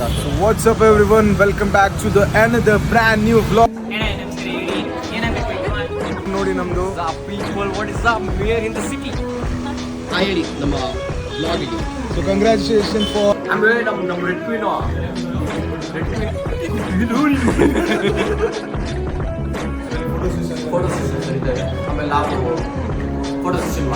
What's up everyone, welcome back to the another brand new vlog. ನೋಡಿ ನಮ್ದು people, what is up? We're in the city. ಹೇಳಿ ನಮ್ಮ ಬ್ಲಾಗಿಗೆ. So congratulations for ಆಮೇಲೆ ನಮ್ಮ red queen photo session ಇದೆ. ಆಮೇಲೆ ನಾವು ಫೋಟೋ ಸೆಷನ್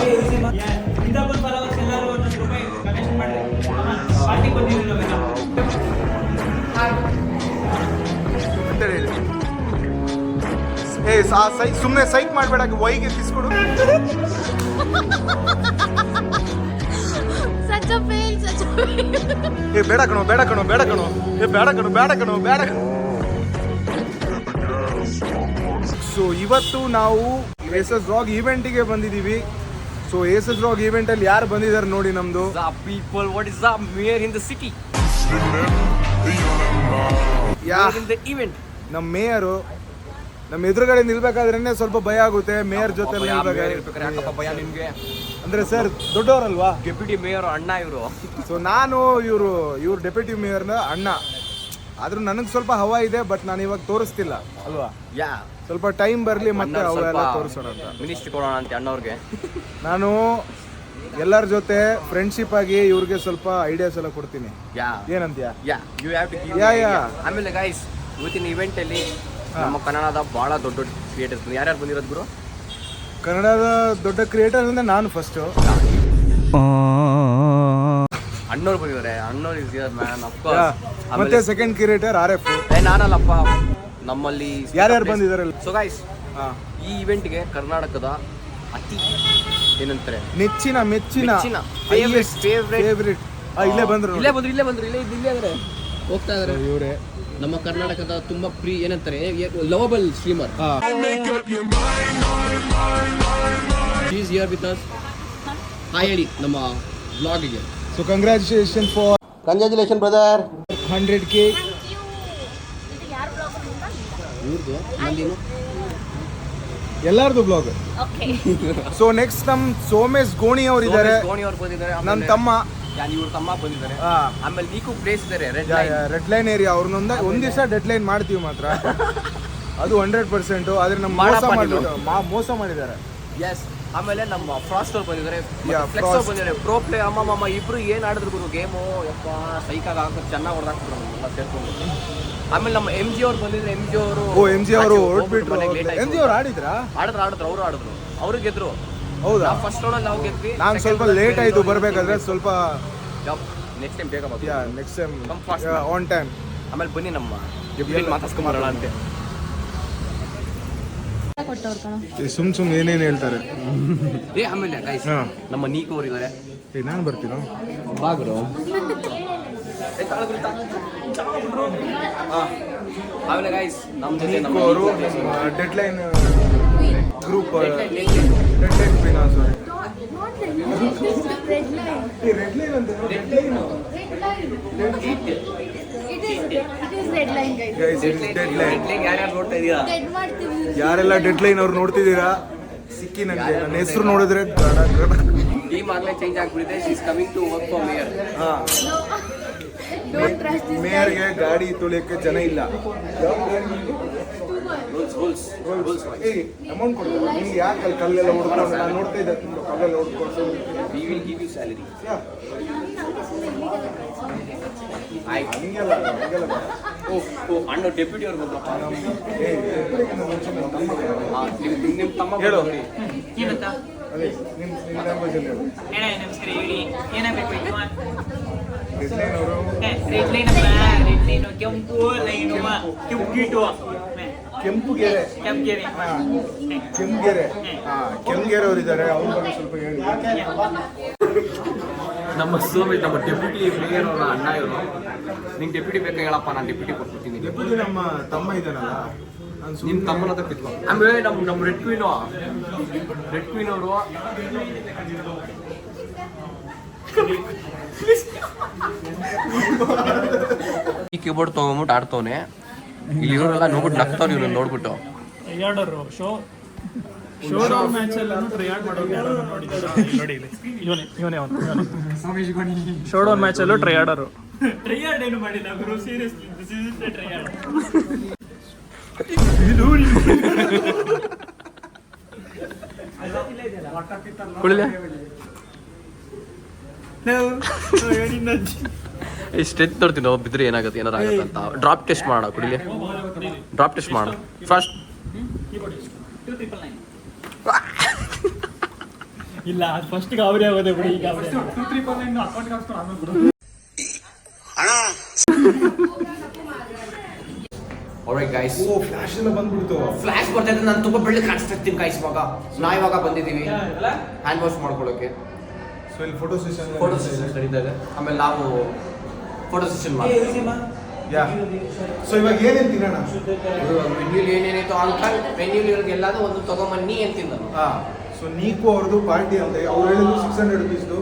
ಸುಮ್ಮನೆ ಸೈಕ್ ಮಾಡಬೇಡ, ವೈಗೆ ತಿಸ್ಕೊಡು. ಏ ಬೇಡ ಕಣೋ, ಬೇಡ ಕಣೋ, ಬೇಡ ಕಣೋ, ಏ ಬೇಡ ಕಣೋ, ಬೇಡ ಕಣೋ, ಬೇಡ ಕಣೋ. ಸೊ ಇವತ್ತು ನಾವು ಏಸಸ್ ರಾಗ್ ಈವೆಂಟಿಗೆ ಬಂದಿದ್ದೀವಿ. ಸೊ ಏಸಸ್ ರಾಗ್ ಈವೆಂಟ್ ಅಲ್ಲಿ ಯಾರು ಬಂದಿದ್ದಾರೆ ನೋಡಿ ನಮ್ದು. People, what is up? Mayor in the city. Event ನಮ್ಮ ಮೇಯರು ನಮ್ಮ ಎದುರುಗಡೆ ನಿಲ್ಬೇಕಾದ್ರೇನೆ ಸ್ವಲ್ಪ ಭಯ ಆಗುತ್ತೆ. ಮೇಯರ್ ಜೊತೆ ಭಯ ನಿಮ್ಗೆ ಅಂದ್ರೆ ಸರ್ ದೊಡ್ಡವರಲ್ವಾ, ಡೆಪ್ಯೂಟಿ ಮೇಯರ್ ಅಣ್ಣ ಇವರು. ಸೊ ನಾನು ಇವ್ರು ಡೆಪ್ಯೂಟಿ ಮೇಯರ್ನ ಅಣ್ಣ. ಆದ್ರೂ ನನಗೆ ಸ್ವಲ್ಪ ಹವಾ ಇದೆ, ಬಟ್ ನಾನು ಇವಾಗ ತೋರಿಸ್ತಿಲ್ಲ ಅಲ್ವಾ. ಸ್ವಲ್ಪ ಟೈಮ್ ಬರಲಿ ಮತ್ತೆ ಅವೆಲ್ಲ ತೋರಿಸೋಣ ಅಂತ. ಮಿನಿಸ್ಟ್ರಿ ಕೊಡೋಣ ಅಂತ ಅಣ್ಣವ್ರಿಗೆ. ನಾನು ಎಲ್ಲರ ಜೊತೆ ಫ್ರೆಂಡ್ಶಿಪ್ ಆಗಿ ಇವ್ರಿಗೆ ಸ್ವಲ್ಪ ಐಡಿಯಾಸ್ ಎಲ್ಲ ಕೊಡ್ತೀನಿ. ಏನಂತೀಯ? ಆಮೇಲೆ ಗೈಸ್, ಇವತ್ತಿನ ಇವೆಂಟ್ ಅಲ್ಲಿ ನಮ್ಮ ಕನ್ನಡದ ಬಹಳ ದೊಡ್ಡ ದೊಡ್ಡ ಕ್ರಿಯೇಟರ್ಸ್ ಯಾರ್ಯಾರು ಬಂದಿರೋದು ಗುರು? ಕನ್ನಡದ ದೊಡ್ಡ ಕ್ರಿಯೇಟರ್ ಅಂದ್ರೆ ನಾನು ಫಸ್ಟ್. ಅಣ್ಣವ್ರು ಬಂದಿದ್ದಾರೆ. ಅಣ್ಣವ್ರು is here man, of course. ಮತ್ತೆ ಸೆಕೆಂಡ್ ಕ್ರಿಯೇಟರ್ RF. ನಾನಲ್ಲಪ್ಪ, ನಮ್ಮಲ್ಲಿ ಯಾರ್ಯಾರು ಬಂದಿದ್ದಾರೆ. ಸೊ ಗೈಸ್, ಈ ಇವೆಂಟ್ಗೆ ಕರ್ನಾಟಕದ ಅತಿ ಏನಂತಾರೆ ಮೆಚ್ಚಿನ ಫೇವ್ರೇಟ್ ಇಲ್ಲೇ ಬಂದ್ರು ಇದ್ರೆ ಹೋಗ್ತಾ ಇದಾರೆ ಇವರೇ. ನಮ್ಮ ಕರ್ನಾಟಕದ ತುಂಬಾ ಏನಂತಾರೆ lovable streamer. Is here with us. Hi ಹೇಳಿ ನಮ್ಮ ಬ್ಲಾಗಿಗೆ. So congratulation brother. 100K ಎಲ್ಲಾರ್ದು ಬ್ಲಾಗ್. ಸೊ ನೆಕ್ಸ್ಟ್ ನಮ್ ಸೋಮೇಶ್ ಗೋಣಿ ಅವ್ರು ಇದ್ದಾರೆ, ನನ್ನ ತಮ್ಮ. ಇವ್ರ ತಮ್ಮ ಬಂದಿದ್ದಾರೆ. ಆಮೇಲೆ ನೀಕು ಪ್ಲೇಸ್ ಇದ್ದಾರೆ ರೆಡ್ ಲೈನ್ ಏರಿಯಾ. ಅವ್ರನ್ನೊಂದ ಒಂದ್ ದಿವಸ ಡೆಡ್ ಲೈನ್ ಮಾಡ್ತೀವಿ ಮಾತ್ರ, ಅದು 100%. ಆದ್ರೆ ನಮ್ಮ ಮೋಸ ಮಾಡಿದ್ದಾರೆ. ಎಸ್. ಆಮೇಲೆ ನಮ್ಮ ಫ್ರಾಸ್ಟ್ ಅವ್ರು ಬಂದಿದ್ದಾರೆ, ಫ್ಲೆಕ್ಸ್ ಅವ್ರು ಬಂದಿದ್ದಾರೆ. ಪ್ರೋ ಪ್ಲೇ ಅಮ್ಮ ಇಬ್ರು ಏನ್ ಆಡಿದ್ರು ಗುರು ಗೇಮು. ಯಪ್ಪ ಸೈಕಾಗ ಹಾಕೋದು ಚೆನ್ನಾಗಿ ಹೊಡೆದಾಕ್ಬಿಟ್ರು ಎಲ್ಲ ಸೇರ್ಕೊಂಡು. ಆಮೇಲೆ ನಮ್ಮ MG ಅವ್ರು ಬಂದಿದ್ರೆ. MG ಅವರು ಹೊರಟ್ಬಿಟ್ರು. MG ಅವ್ರು ಆಡಿದ್ರು. ಅವರು ಆಡಿದ್ರು, ಅವ್ರು ಗೆದ್ರು. ಹೌದಾ? ಫಸ್ಟ್ ರೌಂಡ್ ನಾವು ಗೆದ್ವಿ. ನಾನು ಸ್ವಲ್ಪ ಲೇಟ್ ಆಯ್ತು ಬರ್ಬೇಕಾದ್ರೆ, ಸ್ವಲ್ಪ ನೆಕ್ಸ್ಟ್ ಟೈಮ್ ಬೇಗ ನೆಕ್ಸ್ಟ್ ಟೈಮ್ ಆನ್ ಟೈಮ್. ಆಮೇಲೆ ಬನ್ನಿ ನಮ್ಮ ಮಾತಾಡ್ಸ್ಕೊಂಬರೋಣ ಅಂತೆ. ಸುಮ್ ಏನೇನು ಹೇಳ್ತಾರೆ. ಆಮೇಲೆ ಗೈಸ್, ನಮ್ಮ ನೀಕು ಅವ್ರು ಇದ್ದಾರೆ. ನಾನು ಬರ್ತೀನೋ ಬಾಗ್ರು. ಆಮೇಲೆ ಗೈಸ್, ನಮ್ಮ ಜೊತೆ ಅವರು ಡೆಡ್ ಲೈನ್ ಗ್ರೂಪ್. ಯಾರೆಲ್ಲ ಡೆಡ್ ಲೈನ್ ಅವ್ರು ನೋಡ್ತಿದ್ದೀರಾ, ಸಿಕ್ಕಿ ನನಗೆ. ನನ್ನ ಹೆಸರು ನೋಡಿದ್ರೆ ಟೀಮ್ ಆಗ್ಲೇ ಚೇಂಜ್ ಆಗ್ಬಿಟ್ಟಿದೆ. She is coming to work for mayor. ಮೇಯರ್ಗೆ ಗಾಡಿ ತೊಳಿಯಕ್ಕೆ ಜನ ಇಲ್ಲ. ಅಮೌಂಟ್ ಕೊಡ್ತಾರೆ ನಿಮ್ಗೆ. ಯಾಕೆ ಕಲ್ಲೆಲ್ಲ ಹೊಡ್ಕೊಂಡು ನಾನು ನೋಡ್ತಾ ಇದ್ದೆ, ಕಲ್ಲೆಲ್ಲ ಹೊಡ್ಕೊಂಡು. We will give you salary. ಅಣ್ಣ ಡೆಪ್ಯೂಟಿ ಅವ್ರು ಬಂದಪ್ಪ. ನಿಮ್ಮ ತಮ್ಮ ಹೇಳು. ಏನಂತ ಅದೇ ನಿಮ್ಮ ಲ್ಯಾಂಗ್ವೇಜಲ್ಲಿ ಹೇಳು. ನಮಸ್ಕಾರ ಹೇಳಿ, ಏನಾಗಬೇಕು? ರೆಡ್ ಲೈನ್ ರೆಡ್ ಲೈನ್ ಕೆಂಪು ಲೈನು ಕೆಂಪುಗೆರೆ. ಕೆಂಪುಗೆರೆ ಅವರು ಇದ್ದಾರೆ, ಅವ್ರ ಬಗ್ಗೆ ಸ್ವಲ್ಪ ಹೇಳಿ. ನಮ್ಮ ಸೋಮೇಶ್, ನಮ್ಮ ಡೆಪ್ಯೂಟಿ ಮೇಯರ್ ಅವರ ಅಣ್ಣ ಇವರು. ನಿಂಗೆ ಡೆಪ್ಯೂಟಿ ಬೇಕಾ ಹೇಳಪ್ಪ, ನಾನು ಡೆಪ್ಯೂಟಿ ಕೊಟ್ಬಿಡ್ತೀನಿ. ಡೆಪ್ಯೂಟಿ ನಮ್ಮ ತಮ್ಮ ಇದ್ದಾನಲ್ಲ, ನಿಮ್ಮ ತಮ್ಮನ ಹತ್ರ ಕಿತ್ಕೊ. ಆಮೇಲೆ ನಮ್ಮ ರೆಡ್ ಕ್ವೀನ್ ಅವರು ಈ ಕೀಬೋರ್ಡ್ ತಗೊಂಬಿಟ್ಟು ಆಡ್ತವನೆ. ಇಲ್ಲಿ ಇವರೆಲ್ಲ ನೋಡ್ಬಿಟ್ಟು ನಗ್ತಾವ್ರು ಇವ್ರನ್ನ ನೋಡ್ಬಿಟ್ಟು. ಶೋಡೌನ್ ಮ್ಯಾಚ್ ಎಲ್ಲ ಟ್ರೈಯಾಡ್ ಮಾಡೋದು ಯಾರು ನೋಡಿದ್ದೀರಾ? ನೋಡಿ ಇವನೇ ಶೋಡೌನ್ ಮ್ಯಾಚ್ ಅಲ್ಲೂ ಟ್ರೈಯಾಡರು. ಟ್ರೈಯಾರ್ಡ್ ಏನು ಮಾಡಿಲ್ಲ ಗುರು, seriously this is the tried. ಕುಳಿಲೆ ಸ್ಟ್ರೆಂತ್ ನೋಡ್ತೀನಿ ನಾವು ಬಿದ್ರೆ ಏನಾಗುತ್ತೆ ಏನಾರು ಆಗುತ್ತೆ ಅಂತ. ಡ್ರಾಪ್ ಟೆಸ್ಟ್ ಮಾಡೋಣ ಕುಡಿಲಿ, ಡ್ರಾಪ್ ಟೆಸ್ಟ್ ಮಾಡೋಣ ಫಸ್ಟ್. ಇಲ್ಲ ಅದು ಫಸ್ಟ್ ಗಾಬರಿ ಆಗೋದೆ ಬಿಡಿ. ಈಗ 239 ಅಕೌಂಟ್ ಹಾಕ್ಸ್ಕೊಂಡು ಆಮೇಲೆ ಬಿಡು. ಆಲ್ರೈಟ್ ಗೈಸ್, ಓ ಫ್ಲಾಶ್ ಎಲ್ಲ ಬಂದ್ಬಿಡ್ತು. ಫ್ಲಾಶ್ ಬರ್ತಾ ಇದ್ರೆ ನಾನು ತುಂಬ ಬೆಳ್ಳಿ ಕಾಣಿಸ್ತಾ ಇರ್ತೀನಿ ಗೈಸ್. ಇವಾಗ ಬಂದಿದ್ದೀವಿ ಹ್ಯಾಂಡ್ ವಾಶ್ ಮಾಡ್ಕೊಳ್ಳೋಕೆ. ಸೊ ಇಲ್ಲಿ ಫೋಟೋ ಸೆಷನ್ ನಡೀತಾ ಇದೆ. ಆಮೇಲೆ ನಾವು ಫೋಟೋ ಸೆಷನ್ ಮಾಡ್ತೀವಿ. ಯಾ. ಸೊ ಇವಾಗ ಏನೇನು ತಿನ್ನೋಣ? ಮೆನ್ಯೂಲಿ ಏನೇನಿತ್ತು ಅಂಕಲ್, ಮೆನ್ಯೂಲಿ ಇರೋದು ಎಲ್ಲಾದ್ರೂ ಒಂದು ತಗೊಂಬನ್ನಿ ಅಂತಿದ್ದ. ಸೊ ನೀಕು ಅವ್ರದ್ದು ಪಾರ್ಟಿ ಅಂತ ಅವ್ರು ಹೇಳಿದ್ರು 600 ರುಪೀಸ್ದು.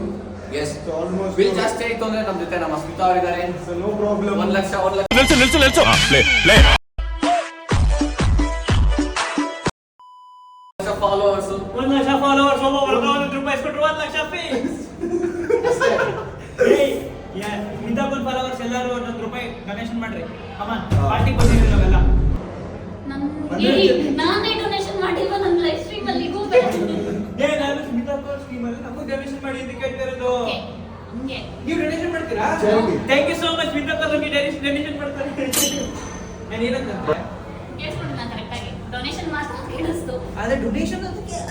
ಎಸ್, ಸೊ ಆಲ್ಮೋಸ್ಟ್ ಬಿಲ್ ಜಾಸ್ತಿ ಆಯ್ತು ಅಂದ್ರೆ ನಮ್ಮ ಜೊತೆ ನಮ್ಮ ಸ್ಮಿತಾ ಅವರಿದ್ದಾರೆ. So no problem. 1 lakh followers. 1 lakh followers, ಒಬ್ಬೊಬ್ಬರಿಗೆ 1 ರೂಪಾಯಿ ಕೊಟ್ಟರು 1 ಲಕ್ಷ ಫೀಸ್. ಇಂಥಬ್ಬ ಫಾಲೋವರ್ಸ್ ಎಲ್ಲರೂ 1 ರೂಪಾಯಿ ಡೊನೇಷನ್ ಮಾಡ್ರಿ. ಅಮ್ಮ ಪಾರ್ಟಿ ಬಂದಿದ್ದೀವಿ ನಾವೆಲ್ಲ. ನಾನೇ ಡೊನೇಷನ್ ಮಾಡಿಲ್ವಾ ನನ್ನ ಲೈವ್ ಸ್ಟ್ರೀಮ್ ಅಲ್ಲಿ? ನಾನು ಸ್ಮಿತಾ ಸ್ಕೀಮ್ ಅಲ್ಲಿ ನಮಗೂ ಡೊನೇಷನ್ ಮಾಡಿ ಅಂತ ಕೇಳ್ತಿರೋದು. ಹಂಗೆ ನೀವು ಡೊನೇಷನ್ ಮಾಡ್ತೀರಾ? Charity. Thank you so much. Smita ನಮಗೆ ಡೊನೇಷನ್ ಮಾಡ್ತಾರೆ. ನಾನು ಏನಂತ ಕೇಳಿಸ್ಕೊಂಡು ನಾನು ಕರೆಕ್ಟಾಗಿ ಡೊನೇಷನ್ ಮಾತ್ರ ಕೇಳಿಸ್ತು. ಆದ್ರೆ ಡೊನೇಷನ್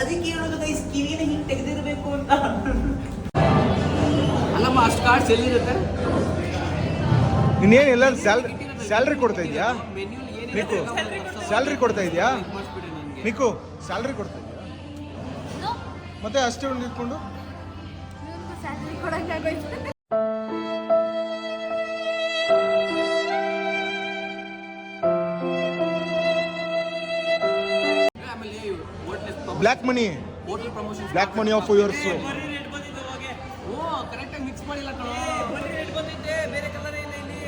ಅದಕ್ಕೆ ಹೇಳೋದು ಗೈಸ್, ಕಿವಿನ ಹಿಂಗೆ ತೆಗೆದಿರಬೇಕು ಅಂತ. ಅಲ್ಲಮ್ಮ ಅಷ್ಟು ಕಾರ್ಡ್ಸ್ ಎಲ್ಲಿರುತ್ತೆ? ನೀನೇನು ಎಲ್ಲ ಸ್ಯಾಲ್ರಿ ಕೊಡ್ತಾ ಇದೆಯಾ? ನಿಕು ಸ್ಯಾಲ್ರಿ ಕೊಡ್ತಾ ಇದೆಯಾ? ನಿಕು ಸ್ಯಾಲ್ರಿ ಕೊಡ್ತಾ ಇದೆಯಾ? ಮತ್ತೆ ಅಷ್ಟೇ ಒಂದು ಇಟ್ಕೊಂಡು ಸ್ಯಾಲರಿ ಕೊಡಂಗಾಗೋಯ್ತು. Black money, hotel promotion, black money of yours. ಬರೀ ರೇಟ್ ಬಂದಿದ್ದು ಹೋಗೆ. ಓ ಕರೆಕ್ಟ್ ಆಗಿ ಮಿಕ್ಸ್ ಮಾಡಿಲ್ಲ ಕಣೋ. ಬರೀ ರೇಟ್ ಬಂದಿದ್ದೆ, ಬೇರೆ ಕಲರ್ ಇಲ್ಲ ಇಲ್ಲಿ.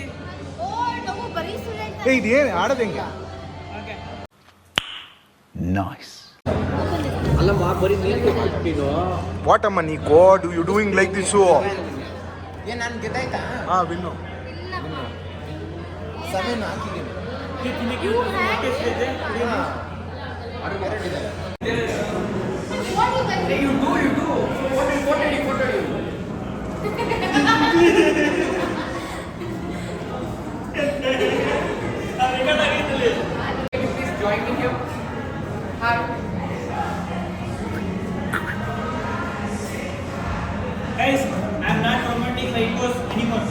ಓ ನಾವು ಬರೀ ಸುಳ್ಳು ಹೇಳ್ತಾ ಏ ಇದೇನು ಆಡೋದು ಹೆಂಗೆ? ಓಕೆ ಅಲ್ಲಮ್ಮ ಬರೀ ನೀರು ನೀನು. ವಾಟ್ ಅಮ್ಮ ನಿಕೋ do you doing like this? ಏನ್ ನಾನು ಗೆದ್ದಾಯ್ತಾ? ಹಾ ವಿನ್ನು ಇಲ್ಲಪ್ಪ. 7 ಹಾಕಿದ್ದೀನಿ. ತಿನ್ನಕ್ಕೆ ಟೇಸ್ಟ್ ಇದೆ. ಅದು ಎರಡಿದೆ. What you guys You do. What do you? Record ಆಗಿತ್ತಲ್ಲಿ. Please join me here. Hi. Guys, I'm not promoting rainbows anymore.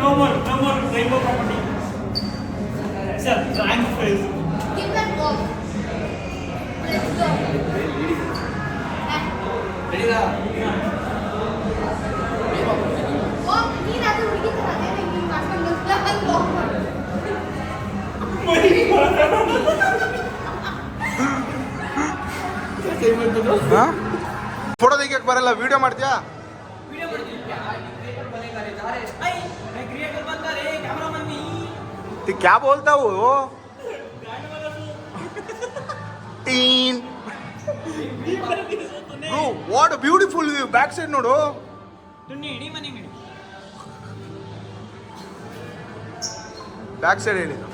No more rainbow promoting. It's a blank face. give that walk? Let's go. ರೆಡಿದಾ? Walk. ನೀನ್ ಅದು ಹುಡುಗಿ ತರ ಅದೇ ಹಿಂಗೆ ಮಾಡ್ಕೊಂಡು ಬಂದು walk ಮಾಡು. ಫೋಟೋ ತೆಗಿಯಕ್ಕೆ ಬರಲ್ಲ, ವಿಡಿಯೋ ಮಾಡ್ತೀಯಾ? ವಿಡಿಯೋ ಮಾಡ್ತೀನಿ. ಐ ಕ್ರಿಯೇಟರ್ ಬಂತಾರೆ, ಕ್ಯಾಮೆರಾಮನ್ ನೀ. ಕ್ಯಾ ಬೋಲ್ತಾ ಹೋ? ಟೀನ್ bro, what a beautiful view. Back side ನೋಡು. ತುನ್ನಿ ಇಡಿ ಮನೆ ಮೇಲೆ. ಬ್ಯಾಕ್ ಸೈಡ್ ಹೇಳಿದ್ದು.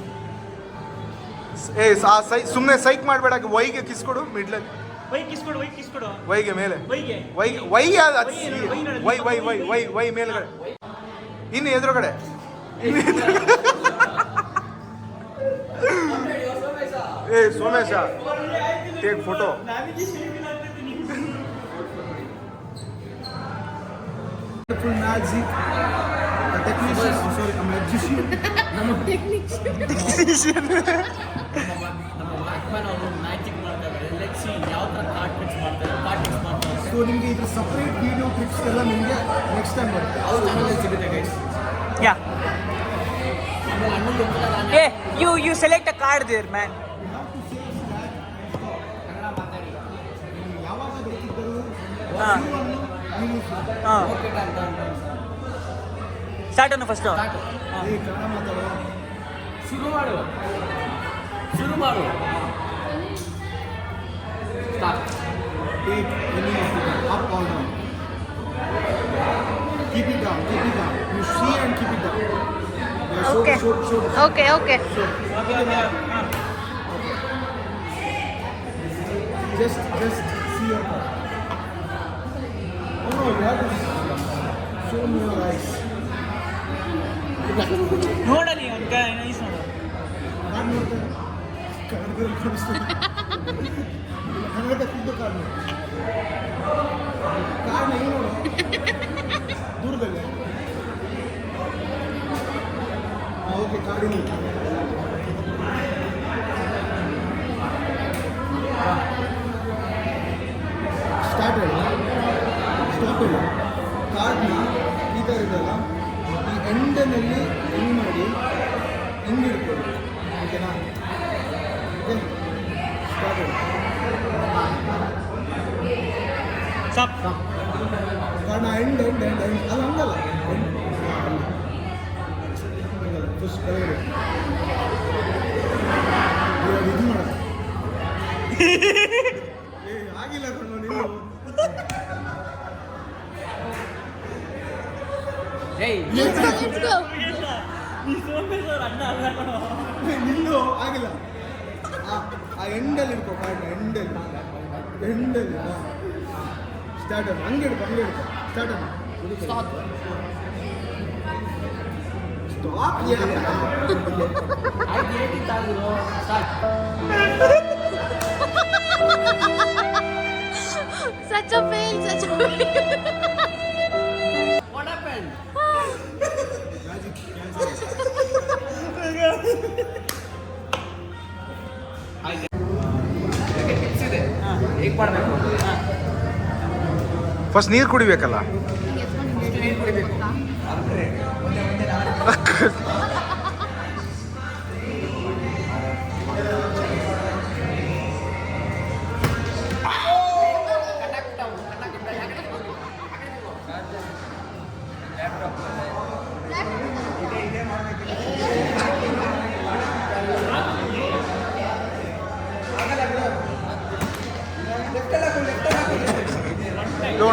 ಏ ಸುಮ್ಮನೆ ಸೈಕ್ ಮಾಡಬೇಡ. ವೈಗೆ ಕಿಸ್ ಕೊಡು ಮಿಡ್ಲಲ್ಲಿ. ವೈ ಕಿಸ್ಕೊಡು. ವೈಗೆ ಮೇಲೆ. ವೈಗೆ. ವೈ ವೈ ಮೇಲ್ಗಡೆ. ಇನ್ನು ಎದುರುಗಡೆ. ಏ ಸೋಮೇಶ, ಟೇಕ್ ಫೋಟೋ. ನಾವಿಗೆ ಶೇವಿನ ಆಗ್ತಿದ್ದೀನಿ. Full magic, a technician, sorry, a magician. Technician. ನಮ್ಮ ವಾಕ್ಮನ್ ಅವರು ಮ್ಯಾಜಿಕ್ ಮಾಡ್ತಾರೆ. ಲೆಟ್ಸ್ ಸಿ ಯಾವ ಥರ ಕಾರ್ಡ್ ಟ್ರಿಕ್ಸ್ ಮಾಡ್ತಾರೆ. ಸೊ ನಿಮಗೆ ಇದ್ರ ಸಪ್ರೇಟ್ ವಿಡಿಯೋ ಕ್ಲಿಪ್ಸ್ ಎಲ್ಲ ನಿಮಗೆ ನೆಕ್ಸ್ಟ್ ಟೈಮ್ ಬರುತ್ತೆ. ಅವ್ರ ಚಾನಲ್ ಸಿಗುತ್ತೆ ಗೈಸ್. Yeah. ಆಮೇಲೆ ಅಣ್ಣನ ಗೊತ್ತಿಲ್ಲ ನಾನು. Hey, you select a card there, man. ಯಾವಾಗ ಬೇಕಿದ್ದರೂ okay done. Start on the first one. Kannada ಮಾತಾಡೋ. ಶುರು ಮಾಡು. Start. Take any of it up or down. Keep it down. You see and keep it down. Yeah, Okay. show. Okay, okay. Just see your card. Oh no, you have to show me your eyes. ನೋಡಲಿ ಒಂದು nice ನೋಡು. ನಾನು ನೋಡ್ತೇನೆ. ಕನ್ನಡದಲ್ಲಿ ಕಾಣಿಸ್ತೀನಿ. ಕನ್ನಡದ food card ನೋಡು. Card ಹೆಂಗೆ ನೋಡು? ದೂರದಲ್ಲಿ. ಓಕೆ ಕಾರ್ಡಿನ. ಸ್ಟಾರ್ಟ್ ಹೇಳಿ. ಸ್ಟಾಪ್ ಹೇಳಿ. ಕಾರ್ಡ್ನ ಈ ಥರ ಇದೆಯಲ್ಲ ಈ ಎಂಡನಲ್ಲಿ ಹಿಂಗೆ ಮಾಡಿ ಹಿಂಗೆ ಹಿಡ್ಕೊಳ್ಳಿ. ಓಕೆನಾ? ಓಕೆ ಸ್ಟಾರ್ಟ್ ಹೇಳಿ. ಸ್ಟಾಪ್. ಕಾರಣ ಎಂಡ್ ಅದು ಹಂಗಲ್ಲ ಫಸ್ಟ್ ಕೆಳಗಡೆ ಇವಾಗ ಇದು ಮಾಡ ಆಗಿಲ್ಲ ಕಣ್ಣು ನೀನು ಏಯ್ Let's go. ಈ ಸೋಮೇಶ್ವರ ಅಣ್ಣ ಅಲ್ಲ ಕಣೋ. ನಿಲ್ಲು ಆಗಿಲ್ಲ ಆ ಎಂಡಲ್ಲಿ ಇಡ್ಕೋ ಕಾರ್ಡ್ ಎಂಡಲ್ಲಿ ಸ್ಟಾರ್ಟ್ ಅನ್ನು ಹಂಗೆ ಹಿಡ್ಕೊ ಸ್ಟಾರ್ಟ್ ಅನ್ನು stop Such a fail. What happen tips ಇದೆ ಹೇಗೆ ಮಾಡಬೇಕು ಫಸ್ಟ್ ನೀರು ಕುಡಿಬೇಕಲ್ಲ ನೀರು ಕುಡಿಬೇಕು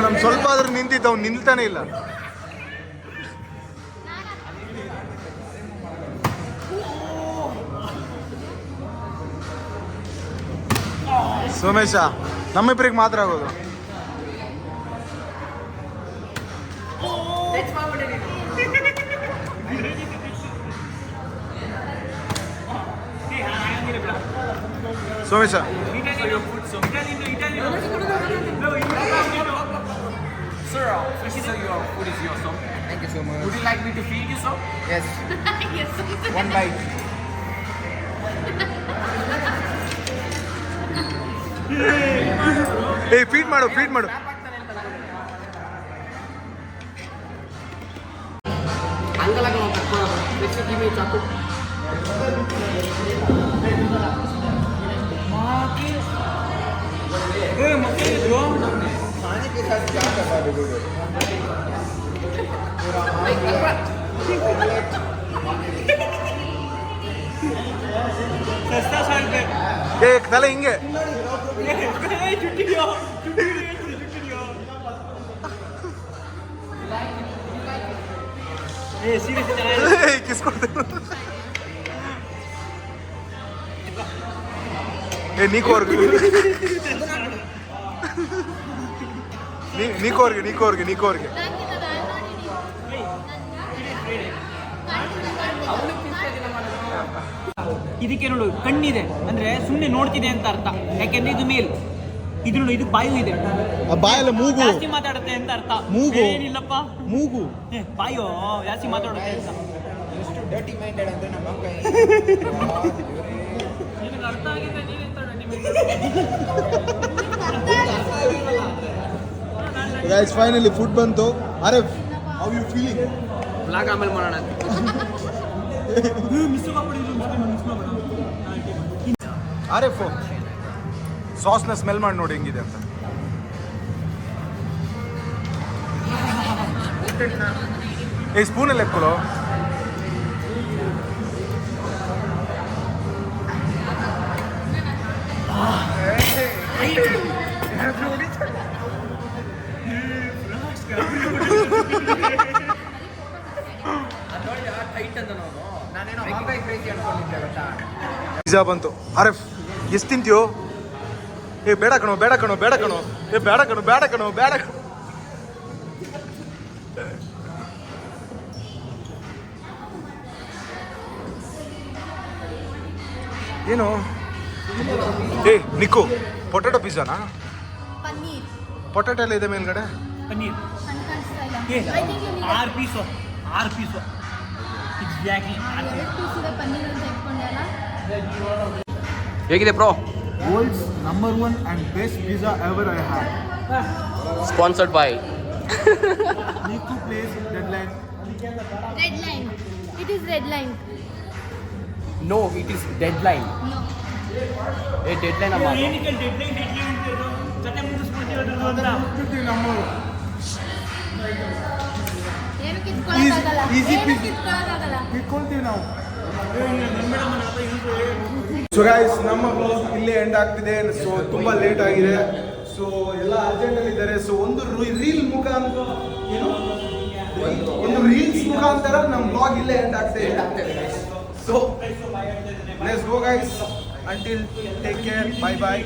ನಮ್ ಸ್ವಲ್ಪ ಆದ್ರೂ ನಿಂತಿದ್ದ ಅವ್ನು ನಿಲ್ತಾನೆ ಇಲ್ಲ ಸೋಮೇಶ ನಮ್ಮಿಬ್ಬರಿಗೆ ಮಾತ್ರ ಆಗೋದು Somesha Sir, your food is yours, sir. Thank you so much. Would you like me to feed you, sir? Yes. Yes. One bite. Feed ಮಾಡು ಅಂಗಲಾಗ ನಾವು ಕಟ್ಕೊಳ್ಳೋದು. Next, give me ಚಾಕು. ಮಕ್ಕಳಿದ್ರು ಸಸ್ತಾ ಸಾಲ್ತೆ ತಲೆ ಹಿಂಗೆ ಚುಟ್ಟಿದ್ಯೋ ಸೀರಿಯಸ್ ಕಿಸ್ಕೊಡ್ತೇನೆ ನೀಕೋರ್ಗೆ ನೀಕೋರ್ಗೆ ಇದಕ್ಕೆ ನೋಡು ಕಣ್ಣಿದೆ ಅಂದ್ರೆ ಸುಮ್ಮನೆ ನೋಡ್ತಿದೆ ಅಂತ ಅರ್ಥ ಯಾಕೆಂದ್ರೆ ಇದು ಮೇಲ್ ಇದು ನೋಡು ಇದು ಬಾಯು ಇದೆ ಬಾಯಲ್ಲ ಮೂಗು ಜಾಸ್ತಿ ಮಾತಾಡುತ್ತೆ ಅಂತ ಅರ್ಥ ಮೂಗು. ಏನಿಲ್ಲಪ್ಪ ಮೂಗು ಬಾಯೋ ಜಾಸ್ತಿ ಮಾತಾಡುತ್ತೆ ಅಂತ ನಿನಗೆ ಅರ್ಥ ಆಗಿದೆ ಗೈಸ್ ಫೈನಲಿ ಫುಡ್ ಬಂತು ಅರೆ ಹೌ ಯು ಫೀಲಿಂಗ್ ಬ್ಲಾಗ್ ಆಮೇಲೆ ಮಾಡೋಣ ಅಂತ. ಅರೆ ಸಾಸ್ನ ಸ್ಮೆಲ್ ಮಾಡಿ ನೋಡಿ ಹೆಂಗಿದೆ ಅಂತ ಸ್ಪೂನಲ್ಲಿ ಎಕ್ಕೊಳ್ಳೋ ನಾನೇನೋ ಹಾಗಾಯಿ ಕ್ರೇಜಿ ಅನ್ಕೊಂಡಿದ್ದೆ ಗೊತ್ತಾ. ಪಿಜ್ಜಾ ಬಂತು. ಆರ್ಎಫ್ ಎಷ್ಟು ತಿಂತೀಯೋ? ಏ ಬೇಡ ಕಣೋ ಬೇಡ ಕಣೋ ಬೇಡ ಕಣೋ ಏ ಬೇಡ ಕಣೋ ಬೇಡ ಕಣೋ ಬೇಡ ಕಣೋ. ಏನು ಏ ನಿಕ್ಕು ಪೊಟ್ಯಾಟೊ ಪಿಜ್ಜಾನಾ? ಪನ್ನೀರ್ ಪೊಟ್ಯಾಟೊ ಎಲ್ಲ ಇದೆ ಮೇಲ್ಗಡೆ. ಪನ್ನೀರ್ ಹಣ್ಣು ಕಾಣಿಸ್ತಾ ಇಲ್ಲ. Yes. I think you need 6 piece exactly 6 ಎರಡು ಪೀಸ್ ಇದೆ ಪನ್ನೀರ್ ಅಂತ ಇಟ್ಕೊಂಡಲ್ಲ. ಹೇಗಿದೆ bro? World's #1 and best pizza ever I had. Sponsored by Niku place deadline. Red line. It is red line. No it is deadline. No. A deadline ಅಮ್ಮ. ಏನಕ್ಕೆ deadline ಅಂತಿರೋದು? ಕತೆ ಮುಗಿಸ್ಬಿಡ್ತಿರೋದು ಅಂತ. ಏನು ಕಿತ್ಕೊಳ್ಳೋಕ್ಕಾಗಲ್ಲ. Easy ಏನು peasy. ಕಿತ್ಕೊಳ್ಳೋಕ್ಕಾಗಲ್ಲ. ಇಟ್ಕೊಳ್ತೀವಿ ನಾವು. So guys ನಮ್ಮ blog ಇಲ್ಲೇ end ಆಗ್ತಿದೆ. ಸೊ ತುಂಬಾ ಲೇಟ್ ಆಗಿದೆ. ಸೊ ಎಲ್ಲ ಅರ್ಜೆಂಟಲ್ಲಿ ಇದ್ದಾರೆ. ಸೊ ಒಂದು ರೀಲ್ ಮುಖಾಂತರ ಏನು ಒಂದು ರೀಲ್ಸ್ ಮುಖಾಂತರ ನಮ್ಮ ಬ್ಲಾಗ್ ಇಲ್ಲೇ ಎಂಡ್ ಆಗ್ತಿದೆ. So let's go guys. Until take care. Bye bye.